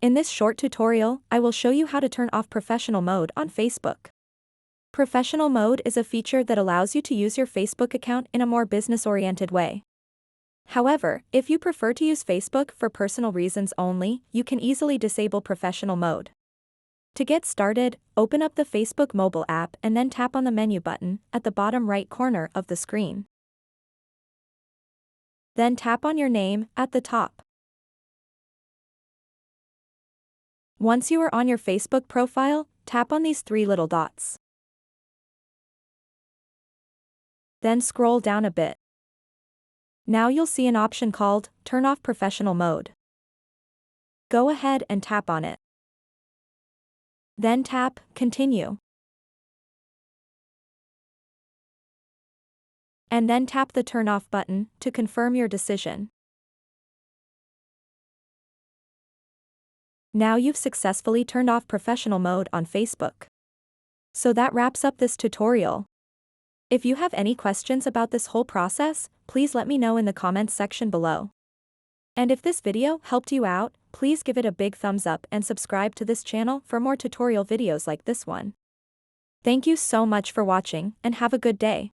In this short tutorial, I will show you how to turn off professional mode on Facebook. Professional mode is a feature that allows you to use your Facebook account in a more business-oriented way. However, if you prefer to use Facebook for personal reasons only, you can easily disable professional mode. To get started, open up the Facebook mobile app and then tap on the menu button at the bottom right corner of the screen. Then tap on your name at the top. Once you are on your Facebook profile, tap on these three little dots. Then scroll down a bit. Now you'll see an option called Turn Off Professional Mode. Go ahead and tap on it. Then tap Continue. And then tap the Turn Off button to confirm your decision. Now you've successfully turned off professional mode on Facebook. So that wraps up this tutorial. If you have any questions about this whole process, please let me know in the comments section below. And if this video helped you out, please give it a big thumbs up and subscribe to this channel for more tutorial videos like this one. Thank you so much for watching and have a good day.